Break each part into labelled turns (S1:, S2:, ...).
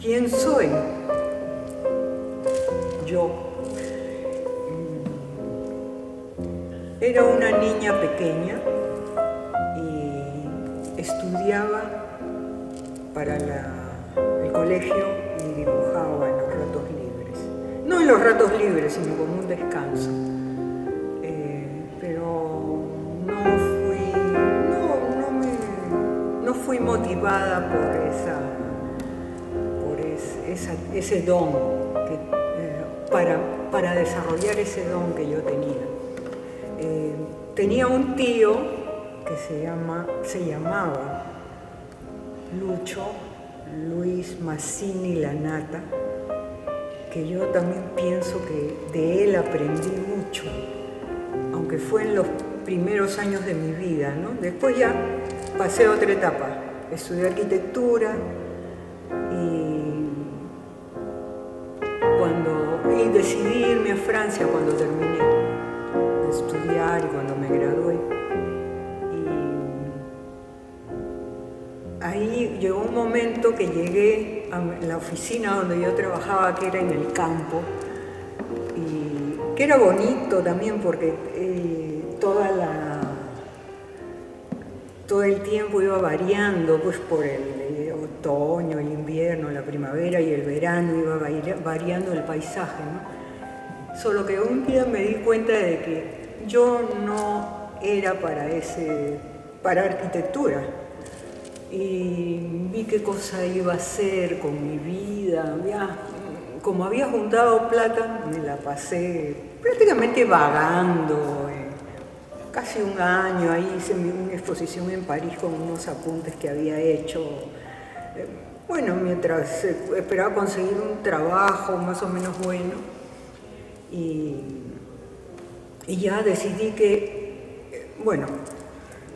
S1: ¿Quién soy? Yo era una niña pequeña y estudiaba para el colegio y dibujaba en los ratos libres. No en los ratos libres, sino como un descanso. Pero no fui motivada por ese don, para desarrollar ese don que yo tenía. Tenía un tío que se llamaba Lucho Luis Mazzini Lanata, que yo también pienso que de él aprendí mucho, aunque fue en los primeros años de mi vida, ¿no? Después ya pasé a otra etapa, estudié arquitectura y decidí irme a Francia cuando terminé de estudiar y cuando me gradué. Y ahí llegó un momento que llegué a la oficina donde yo trabajaba, que era en el campo, y que era bonito también porque todo el tiempo iba variando, pues por el otoño, el invierno, la primavera y el verano iba variando el paisaje, ¿no? Solo que un día me di cuenta de que yo no era para arquitectura. Y vi qué cosa iba a hacer con mi vida. Como había juntado plata, me la pasé prácticamente vagando. Casi un año ahí hice una exposición en París con unos apuntes que había hecho. Bueno, mientras esperaba conseguir un trabajo más o menos bueno. Y ya decidí que,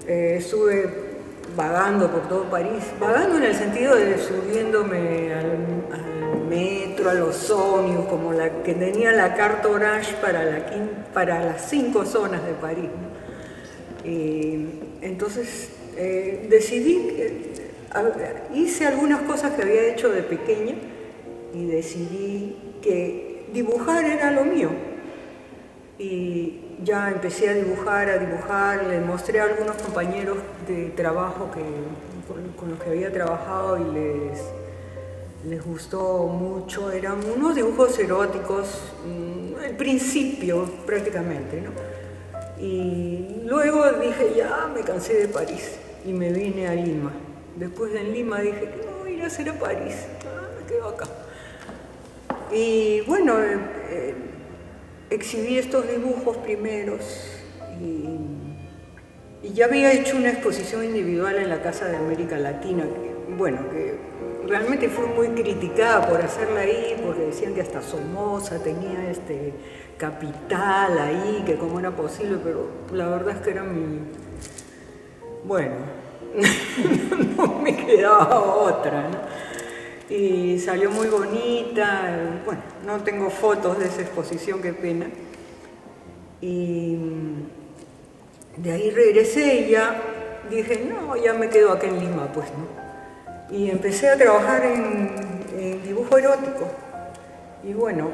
S1: estuve vagando por todo París, vagando en el sentido de subiéndome al metro, a los ómnibus, como la que tenía la carte orange para las 5 zonas de París, ¿no? Y entonces decidí, hice algunas cosas que había hecho de pequeña y decidí que dibujar era lo mío. Y ya empecé a dibujar, le mostré a algunos compañeros de trabajo con los que había trabajado y les gustó mucho. Eran unos dibujos eróticos, al principio prácticamente, ¿no? Y luego dije, ya me cansé de París y me vine a Lima. Después de Lima dije, no, ir a hacer a París, me quedo acá. Y bueno, exhibí estos dibujos primeros y ya había hecho una exposición individual en la Casa de América Latina, que realmente fue muy criticada por hacerla ahí, porque decían que hasta Somoza tenía capital ahí, que cómo era posible, pero la verdad es que era no me quedaba otra, ¿no? Y salió muy bonita. Bueno, no tengo fotos de esa exposición, qué pena. Y de ahí regresé y ya dije, no, ya me quedo acá en Lima, pues, ¿no? Y empecé a trabajar en dibujo erótico. Y bueno,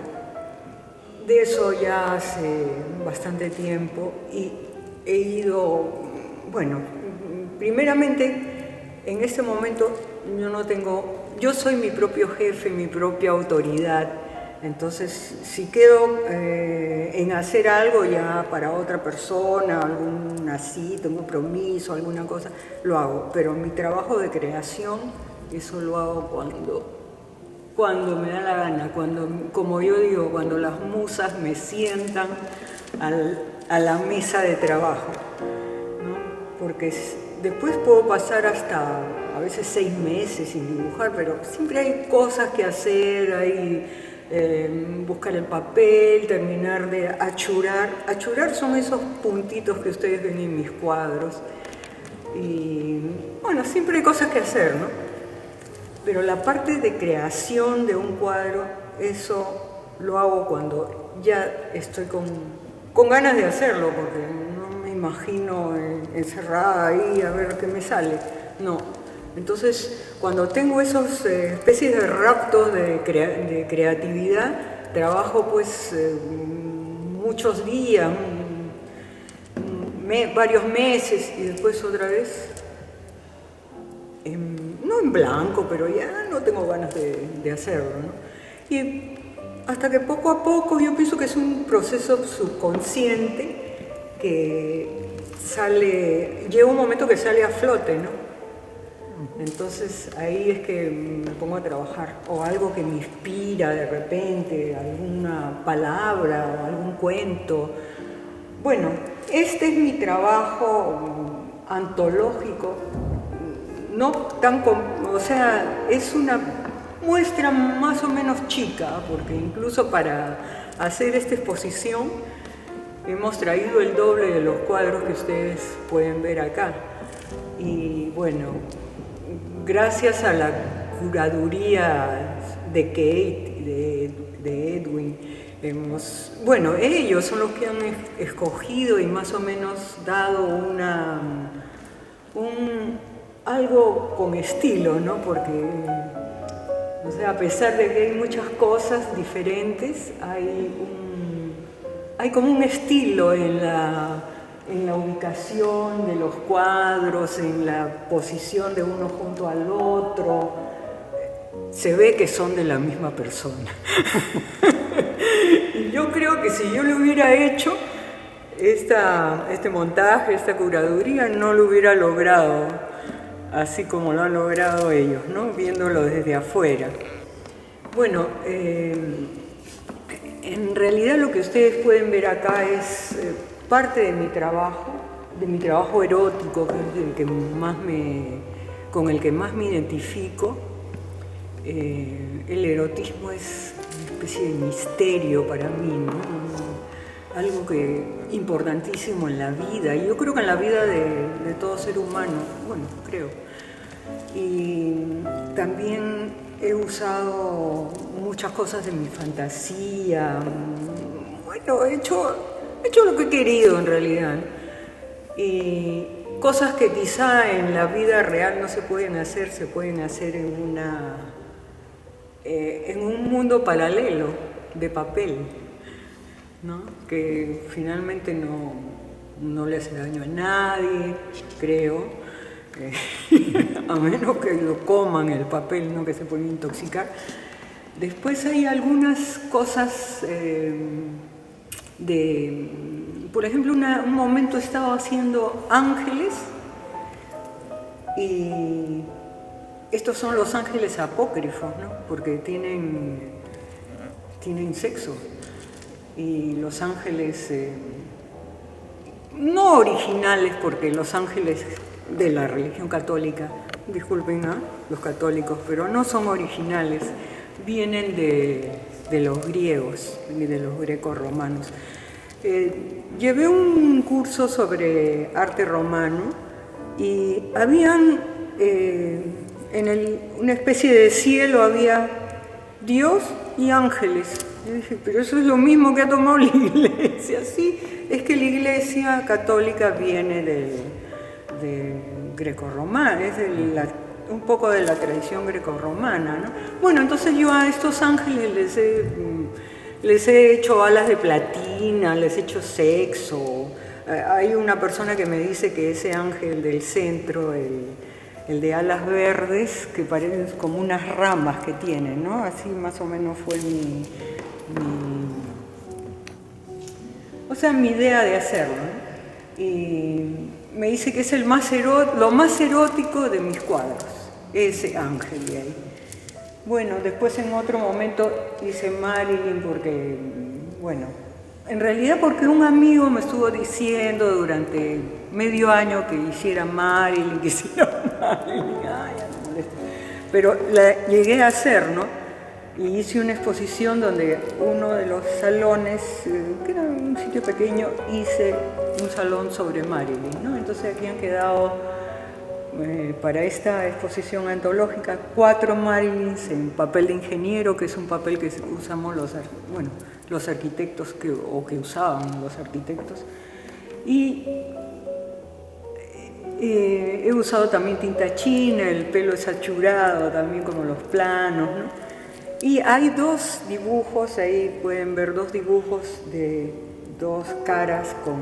S1: de eso ya hace bastante tiempo y he ido, primeramente, en este momento yo soy mi propio jefe, mi propia autoridad. Entonces, si quedo en hacer algo ya para otra persona, alguna cita, un compromiso, alguna cosa, lo hago. Pero mi trabajo de creación, eso lo hago cuando me da la gana, como yo digo, cuando las musas me sientan a la mesa de trabajo, ¿no? Porque después puedo pasar hasta a veces 6 meses sin dibujar, pero siempre hay cosas que hacer, buscar el papel, terminar de achurar. Achurar son esos puntitos que ustedes ven en mis cuadros. Y bueno, siempre hay cosas que hacer, ¿no? Pero la parte de creación de un cuadro, eso lo hago cuando ya estoy con ganas de hacerlo, porque no me imagino encerrada ahí a ver qué me sale. No. Entonces, cuando tengo esos especies de raptos de creatividad, trabajo pues muchos días, varios meses y después otra vez, no en blanco, pero ya no tengo ganas de hacerlo, ¿no? Y hasta que poco a poco yo pienso que es un proceso subconsciente que llega un momento que sale a flote, ¿no? Entonces ahí es que me pongo a trabajar, o algo que me inspira de repente, alguna palabra, algún cuento. Bueno, este es mi trabajo antológico, no tan, o sea, es una muestra más o menos chica, porque incluso para hacer esta exposición hemos traído el doble de los cuadros que ustedes pueden ver acá. Y bueno, gracias a la curaduría de Kate, de Edwin, bueno, ellos son los que han escogido y más o menos dado algo con estilo, ¿no? Porque, o sea, a pesar de que hay muchas cosas diferentes, hay como un estilo en la ubicación de los cuadros, en la posición de uno junto al otro. Se ve que son de la misma persona. Y yo creo que si yo le hubiera hecho este montaje, esta curaduría, no lo hubiera logrado así como lo han logrado ellos, ¿no? Viéndolo desde afuera. Bueno, en realidad lo que ustedes pueden ver acá es parte de mi trabajo erótico, que es con el que más me identifico. El erotismo es una especie de misterio para mí, ¿no? Algo importantísimo en la vida, y yo creo que en la vida de todo ser humano, bueno, creo. Y también he usado muchas cosas de mi fantasía, bueno, he hecho lo que he querido en realidad, y cosas que quizá en la vida real no se pueden hacer, se pueden hacer en un mundo paralelo de papel, ¿no? Que finalmente no le hace daño a nadie, creo, a menos que lo coman el papel, ¿no? Que se pueden intoxicar. Después hay algunas cosas por ejemplo, un momento estaba haciendo ángeles, y estos son los ángeles apócrifos, ¿no? Porque tienen sexo. Y los ángeles no originales, porque los ángeles de la religión católica, disculpen a los católicos, pero no son originales, vienen de los griegos, de los grecorromanos. Llevé un curso sobre arte romano y habían una especie de cielo, había Dios y ángeles. Yo dije, pero eso es lo mismo que ha tomado la iglesia. Sí, es que la iglesia católica viene de grecorromana, es un poco de la tradición grecorromana, ¿no? Bueno, entonces yo a estos ángeles les he hecho alas de platina, les he hecho sexo. Hay una persona que me dice que ese ángel del centro, el de alas verdes, que parecen como unas ramas que tiene, ¿no? Así más o menos fue mi idea de hacerlo, ¿no? Y me dice que es lo más erótico de mis cuadros, ese ángel de ahí. Bueno, después en otro momento hice Marilyn porque, bueno, en realidad porque un amigo me estuvo diciendo durante medio año que hiciera Marilyn, ay, ya me molesta. Pero la llegué a hacer, ¿no? Y hice una exposición donde uno de los salones, que era un sitio pequeño, hice un salón sobre Marilyn, ¿no? Entonces aquí han quedado, para esta exposición antológica, 4 Marilyns en papel de ingeniero, que es un papel que usamos los arquitectos, que usaban los arquitectos. Y He usado también tinta china, el pelo es achurado, también como los planos, ¿no? Y hay dos dibujos, ahí pueden ver dos dibujos de dos caras con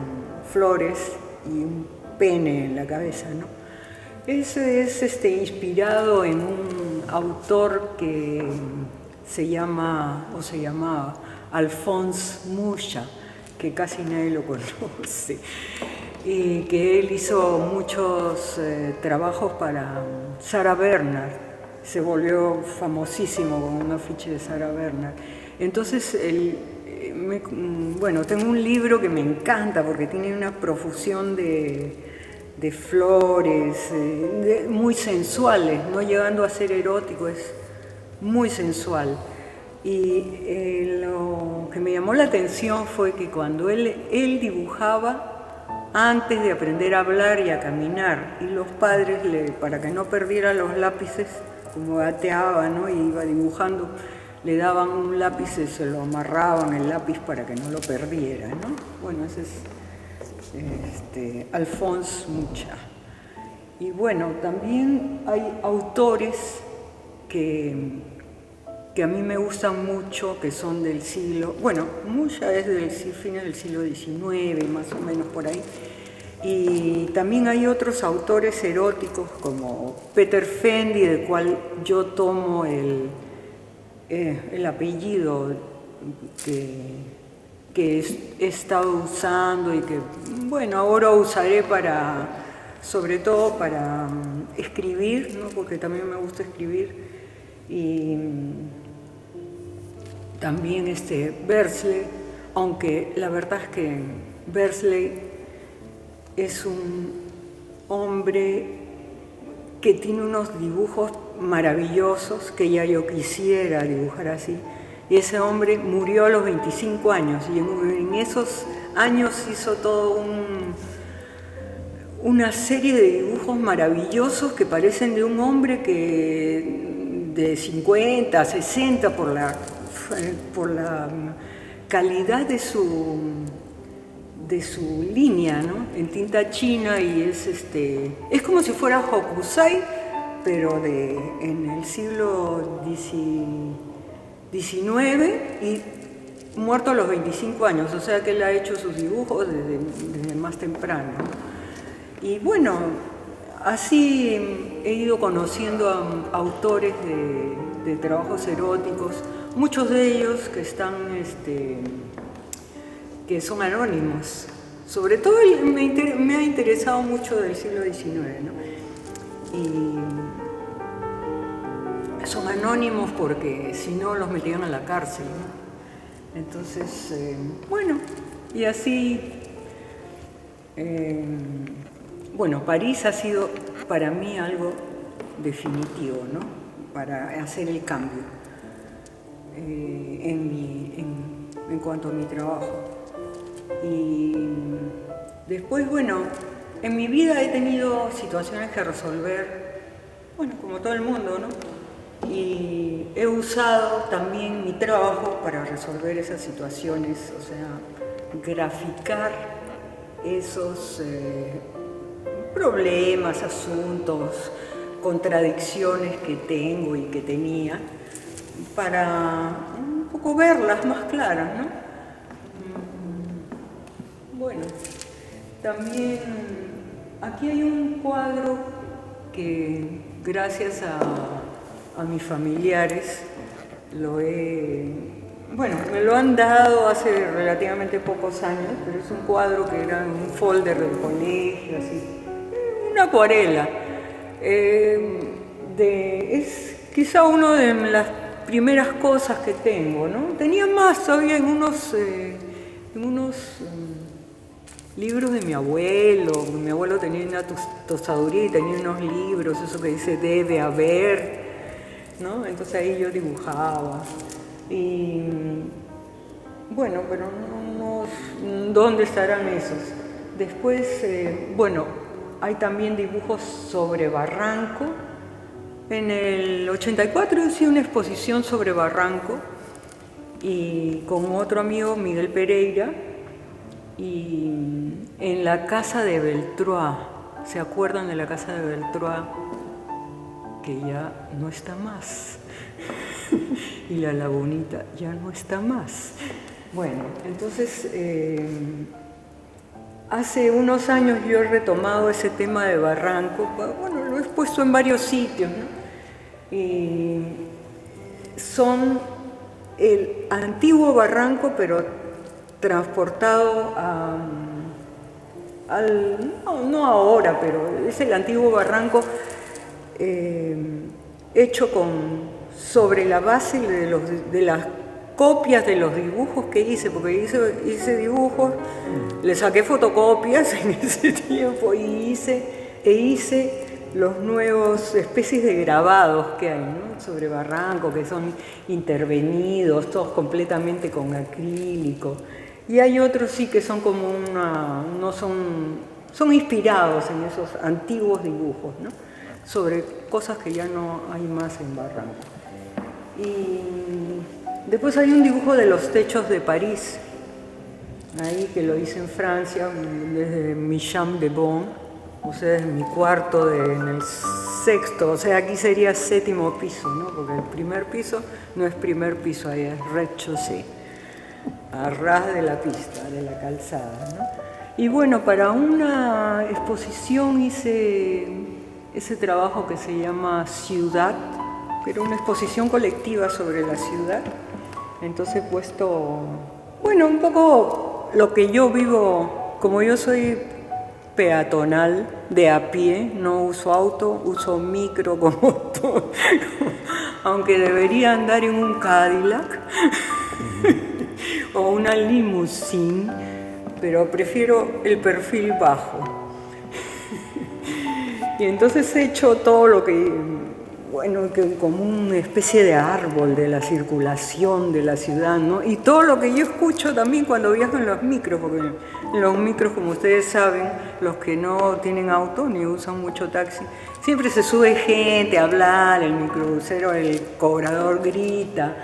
S1: flores y un pene en la cabeza, ¿no? Ese es inspirado en un autor que se llama, o se llamaba, Alphonse Mucha, que casi nadie lo conoce, y que él hizo muchos trabajos para Sarah Bernhardt. Se volvió famosísimo con un afiche de Sarah Bernhardt. Entonces, bueno, tengo un libro que me encanta porque tiene una profusión de flores, muy sensuales, no llegando a ser erótico, es muy sensual. Y lo que me llamó la atención fue que cuando él dibujaba antes de aprender a hablar y a caminar, y los padres, para que no perdiera los lápices, como gateaba, ¿no? Y iba dibujando, le daban un lápiz y se lo amarraban el lápiz para que no lo perdiera, ¿no? Bueno, ese es Alphonse Mucha. Y bueno, también hay autores que a mí me gustan mucho, que son del siglo, bueno, Mucha es del fines del siglo XIX, más o menos por ahí. Y también hay otros autores eróticos como Peter Fendi, del cual yo tomo el apellido que he estado usando y que, bueno, ahora usaré sobre todo para escribir, ¿no? Porque también me gusta escribir. Y también Beardsley, aunque la verdad es que Beardsley es un hombre que tiene unos dibujos maravillosos que ya yo quisiera dibujar así. Y ese hombre murió a los 25 años y en esos años hizo todo una serie de dibujos maravillosos que parecen de un hombre de 50, 60 por la calidad de su línea, ¿no? En tinta china, y es como si fuera Hokusai, pero en el siglo XIX y muerto a los 25 años, o sea que él ha hecho sus dibujos desde más temprano. Y bueno, así he ido conociendo a autores de trabajos eróticos, muchos de ellos que son anónimos. Sobre todo me ha interesado mucho del siglo XIX, ¿no? Y son anónimos porque si no los metían a la cárcel, ¿no? Entonces, bueno, y así, bueno, París ha sido para mí algo definitivo, ¿no? Para hacer el cambio en cuanto a mi trabajo. Y después, bueno, en mi vida he tenido situaciones que resolver, bueno, como todo el mundo, ¿no? Y he usado también mi trabajo para resolver esas situaciones, o sea, graficar esos problemas, asuntos, contradicciones que tengo y que tenía, para un poco verlas más claras, ¿no? Bueno, también aquí hay un cuadro que gracias a mis familiares bueno, me lo han dado hace relativamente pocos años, pero es un cuadro que era un folder del colegio, así, una acuarela. Es quizá una de las primeras cosas que tengo, ¿no? Tenía más todavía en unos libros de mi abuelo. Mi abuelo tenía una tostaduría y tenía unos libros, eso que dice debe haber, ¿no? Entonces ahí yo dibujaba. Y bueno, pero no, ¿dónde estarán esos? Después, bueno, hay también dibujos sobre Barranco. En el 84 hice una exposición sobre Barranco y con otro amigo, Miguel Pereira, y en la casa de Beltrois, se acuerdan de la casa de Beltrois, que ya no está más, y la lagunita ya no está más. Bueno, entonces, hace unos años yo he retomado ese tema de Barranco, bueno, lo he puesto en varios sitios, ¿no? Y son el antiguo Barranco, pero transportado no ahora, pero es el antiguo Barranco hecho sobre la base de las copias de los dibujos que hice, porque hice dibujos, le saqué fotocopias en ese tiempo y hice los nuevos especies de grabados que hay, ¿no? Sobre Barranco, que son intervenidos, todos completamente con acrílico. Y hay otros sí que son como son inspirados en esos antiguos dibujos, ¿no? Sobre cosas que ya no hay más en Barranco. Y después hay un dibujo de los techos de París, ahí que lo hice en Francia, desde mi chambre de bon, o sea, desde mi cuarto en el sexto, o sea, aquí sería séptimo piso, ¿no? Porque el primer piso no es primer piso, ahí es rez-de-chaussée, a ras de la pista, de la calzada, ¿no? Y bueno, para una exposición hice ese trabajo que se llama Ciudad, pero una exposición colectiva sobre la ciudad. Entonces he puesto, bueno, un poco lo que yo vivo, como yo soy peatonal, de a pie, no uso auto, uso micro como todo, aunque debería andar en un Cadillac o una limusine, pero prefiero el perfil bajo. Y entonces he hecho todo lo que, bueno, como una especie de árbol de la circulación de la ciudad, ¿no? Y todo lo que yo escucho también cuando viajo en los micros, porque en los micros, como ustedes saben, los que no tienen auto ni usan mucho taxi, siempre se sube gente a hablar, el microbusero, el cobrador grita.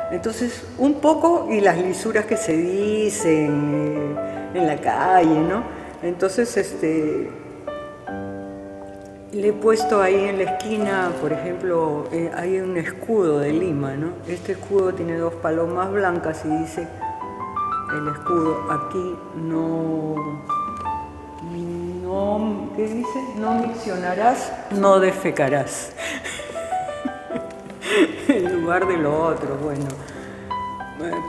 S1: Entonces, un poco, y las lisuras que se dicen en la calle, ¿no? Entonces, le he puesto ahí en la esquina, por ejemplo, hay un escudo de Lima, ¿no? Este escudo tiene dos palomas blancas y dice el escudo, aquí ¿qué dice? No miccionarás, no defecarás. En lugar de lo otro, bueno.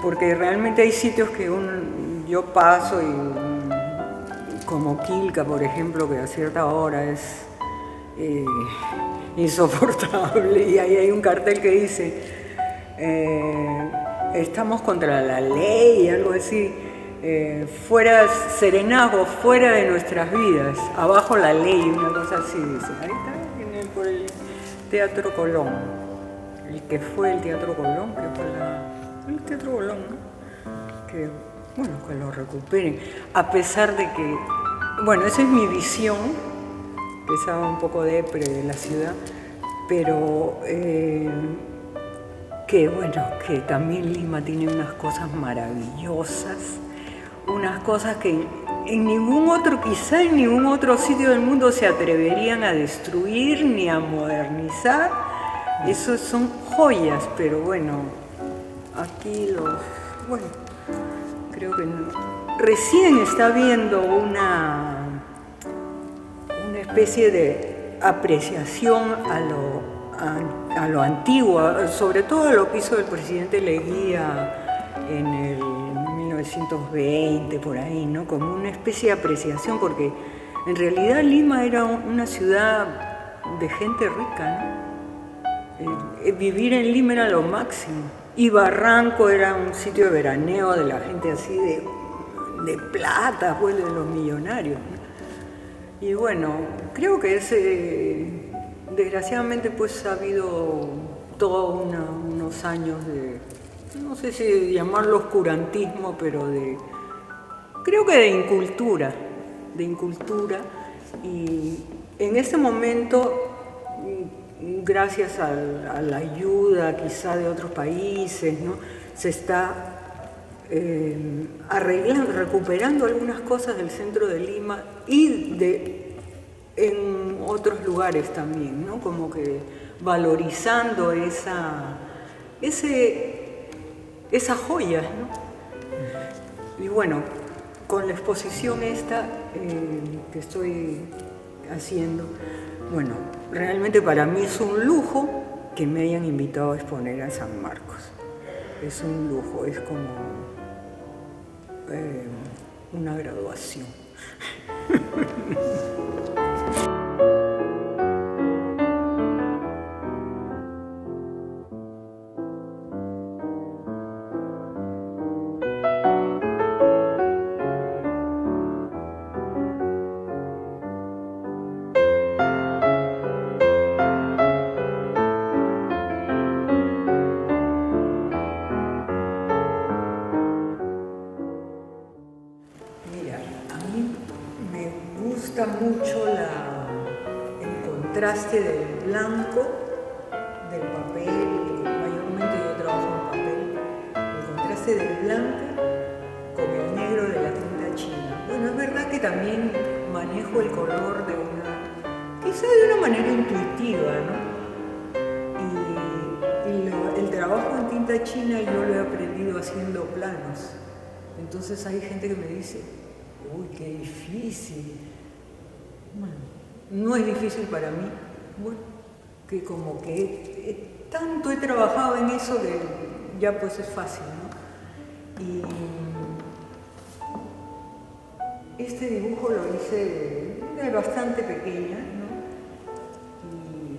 S1: Porque realmente hay sitios que yo paso y como Quilca, por ejemplo, que a cierta hora es insoportable, y ahí hay un cartel que dice estamos contra la ley, algo así, fuera serenazgo, fuera de nuestras vidas, abajo la ley, una cosa así dice. Ahí está, por el Teatro Colón, el que fue el Teatro Colón, que fue el Teatro Colón, ¿no? Que, bueno, que lo recuperen, a pesar de que, bueno, esa es mi visión, que estaba un poco depre de la ciudad, pero que bueno, que también Lima tiene unas cosas maravillosas, unas cosas que quizá en ningún otro sitio del mundo se atreverían a destruir ni a modernizar. Esos son joyas, pero bueno, aquí bueno, creo que no. Recién está habiendo una especie de apreciación a lo antiguo, sobre todo a lo que hizo el presidente Leguía en el 1920, por ahí, ¿no? Como una especie de apreciación, porque en realidad Lima era una ciudad de gente rica, ¿no? Vivir en Lima era lo máximo, y Barranco era un sitio de veraneo de la gente así de plata, pues, de los millonarios, ¿no? Y bueno, creo que desgraciadamente pues ha habido todos unos años de, no sé si llamarlo oscurantismo, pero creo que de incultura, y en ese momento, gracias a la ayuda quizá de otros países, ¿no? Se está recuperando algunas cosas del centro de Lima y en otros lugares también, ¿no? Como que valorizando esas joyas, ¿no? Y bueno, con la exposición esta que estoy haciendo, bueno, realmente para mí es un lujo que me hayan invitado a exponer a San Marcos. Es un lujo, es como una graduación. Mucho el contraste del blanco del papel, mayormente yo trabajo en papel, el contraste del blanco con el negro de la tinta china. Bueno, es verdad que también manejo el color quizá de una manera intuitiva, ¿no? Y el trabajo en tinta china yo lo he aprendido haciendo planos. Entonces hay gente que me dice, uy, qué difícil. Bueno, no es difícil para mí, bueno, que como que tanto he trabajado en eso que ya pues es fácil, ¿no? Y este dibujo lo hice de bastante pequeña, ¿no? Y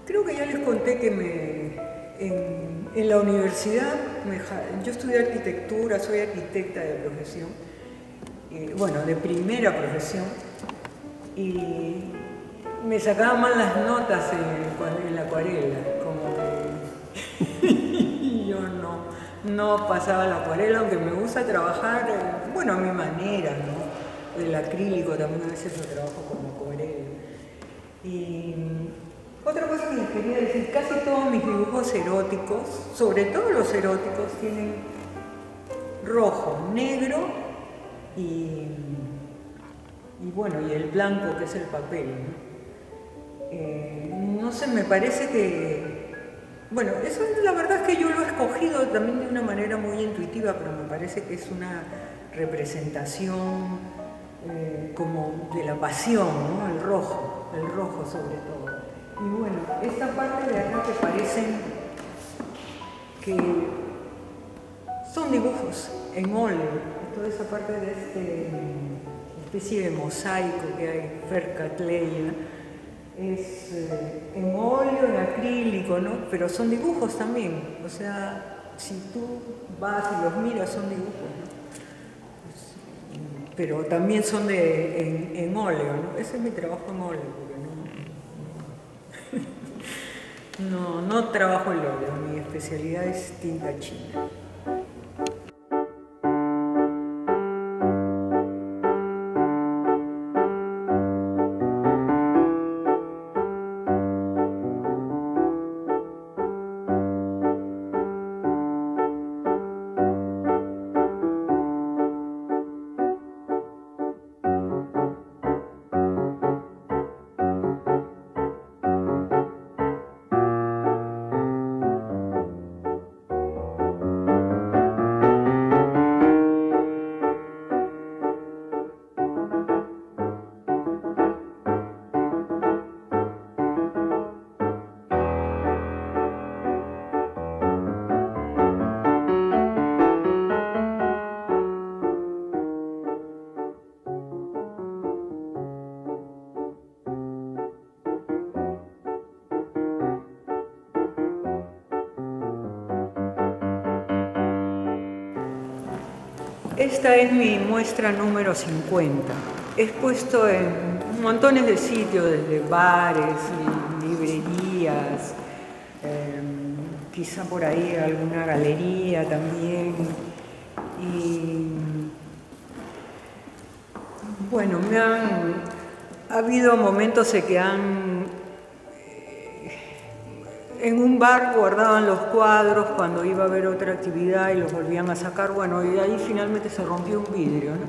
S1: creo que ya les conté que en la universidad, yo estudié arquitectura, soy arquitecta de profesión, bueno, de primera profesión, y me sacaban mal las notas en la acuarela, como que yo no pasaba la acuarela, aunque me gusta trabajar, bueno, a mi manera, ¿no? El acrílico también a veces lo trabajo como acuarela. Y otra cosa que les quería decir, casi todos mis dibujos eróticos, sobre todo los eróticos, tienen rojo, negro, y bueno, y el blanco que es el papel, ¿no? No sé, me parece que, bueno, eso la verdad es que yo lo he escogido también de una manera muy intuitiva, pero me parece que es una representación como de la pasión, ¿no? El rojo sobre todo. Y bueno, esta parte de acá que parecen que son dibujos en óleo. Toda esa parte de especie de mosaico que hay, Fercatleya, es en óleo, en acrílico, ¿no? Pero son dibujos también, o sea, si tú vas y los miras son dibujos, ¿no? Pero también son en óleo, ¿no? Ese es mi trabajo en óleo, porque no trabajo el óleo, mi especialidad es tinta china. Esta es mi muestra número 50. He expuesto en montones de sitios, desde bares, librerías, quizá por ahí alguna galería también. Y bueno, ha habido momentos en que en un bar guardaban los cuadros cuando iba a haber otra actividad y los volvían a sacar, bueno, y ahí finalmente se rompió un vidrio, ¿no?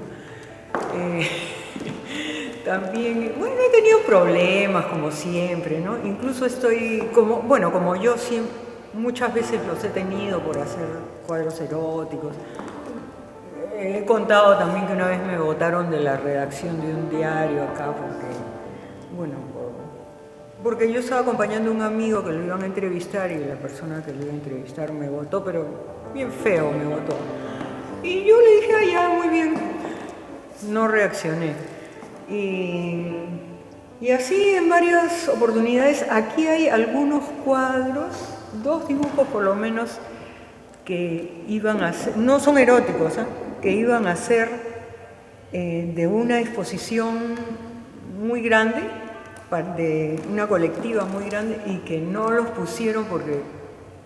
S1: También, bueno, he tenido problemas como siempre, ¿no? Incluso estoy, como yo siempre, muchas veces los he tenido por hacer cuadros eróticos. He contado también que una vez me botaron de la redacción de un diario acá porque yo estaba acompañando a un amigo que lo iban a entrevistar y la persona que lo iba a entrevistar me votó, pero bien feo me votó. Y yo le dije, ya, muy bien, no reaccioné. Y así en varias oportunidades, aquí hay algunos cuadros, 2 dibujos por lo menos, que iban a ser, no son eróticos, que iban a ser de una exposición muy grande, de una colectiva muy grande, y que no los pusieron porque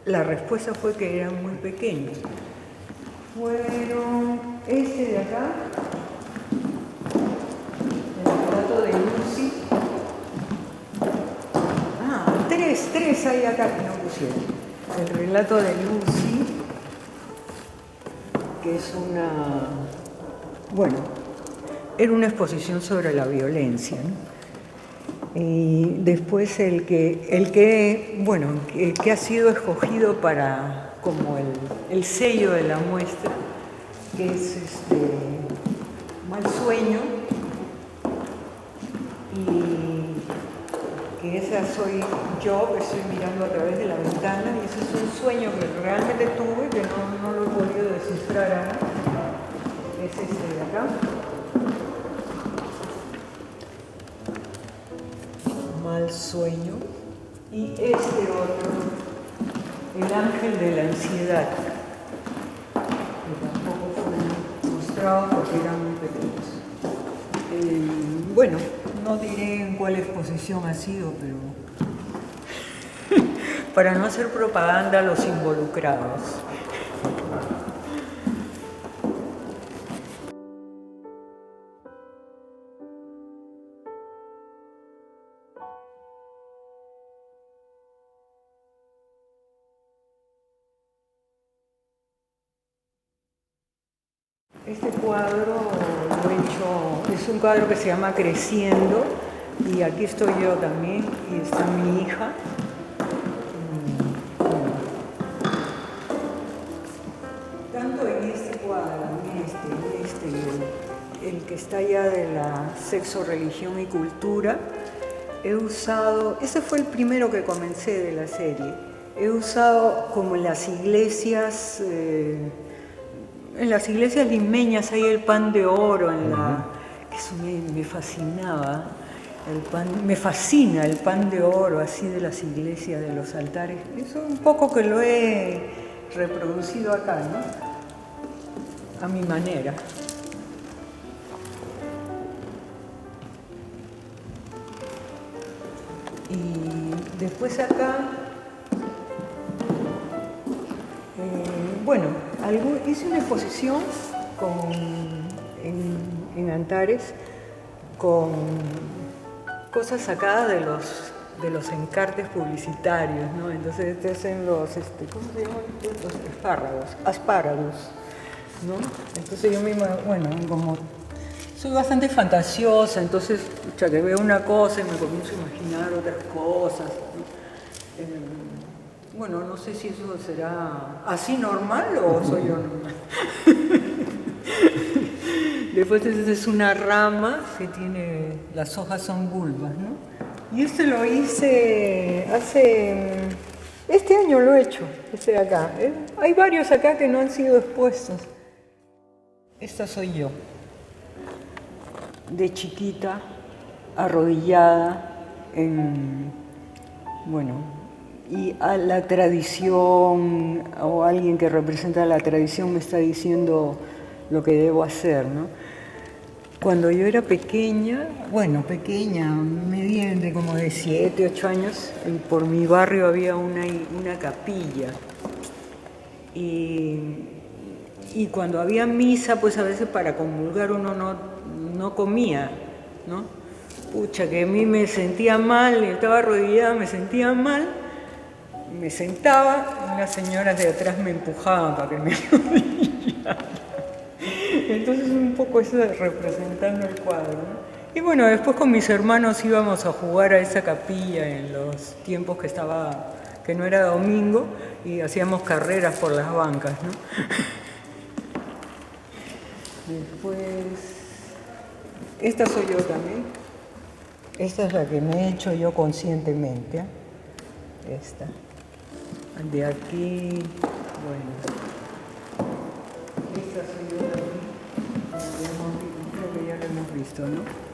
S1: la respuesta fue que eran muy pequeños. Fueron este de acá, el retrato de Lucy. Tres hay acá que no pusieron. El relato de Lucy, que es era una exposición sobre la violencia, ¿no? Y después el que ha sido escogido para como el sello de la muestra, que es Mal Sueño, y que esa soy yo, que estoy mirando a través de la ventana, y ese es un sueño que realmente tuve, que no lo he podido descifrar ahora. Es este de acá. Mal Sueño. Y este otro, El Ángel de la Ansiedad, que tampoco fue mostrado porque eran muy pequeños. No diré en cuál exposición ha sido, pero para no hacer propaganda a los involucrados. Este cuadro lo he hecho, es un cuadro que se llama Creciendo, y aquí estoy yo también, y está mi hija. Tanto en este cuadro, el que está allá de la Sexo, Religión y Cultura, he usado, ese fue el primero que comencé de la serie, he usado como en las iglesias limeñas hay el pan de oro, eso me fascinaba, me fascina el pan de oro así de las iglesias, de los altares. Eso un poco que lo he reproducido acá, ¿no? A mi manera. Y después acá, hice una exposición en Antares con cosas sacadas de los encartes publicitarios, ¿no? Entonces te hacen ¿cómo se llaman? Los espárragos, ¿no? Entonces yo misma, como soy bastante fantasiosa, entonces que veo una cosa y me comienzo a imaginar otras cosas, ¿no? No sé si eso será así normal o soy yo normal. Después es una rama que tiene, las hojas son bulbas, ¿no? Y este lo hice este año lo he hecho, este de acá. Hay varios acá que no han sido expuestos. Esta soy yo, de chiquita, arrodillada y a la tradición, o alguien que representa la tradición me está diciendo lo que debo hacer, ¿no? Cuando yo era pequeña, mediante como de 7, 8 años, por mi barrio había una capilla. Y cuando había misa, pues a veces para comulgar uno no comía, ¿no? Pucha, que a mí me sentía mal, estaba arrodillada, me sentía mal, me sentaba, y unas señoras de atrás me empujaban para que me arrodillara. Entonces un poco eso de representando el cuadro, ¿no? Y bueno, después con mis hermanos íbamos a jugar a esa capilla en los tiempos que no era domingo, y hacíamos carreras por las bancas, ¿no? Después, esta soy yo también. Esta es la que me he hecho yo conscientemente, ¿eh? Esta. De aquí, bueno. Esta soy yo también. Creo que ya lo hemos visto, ¿no?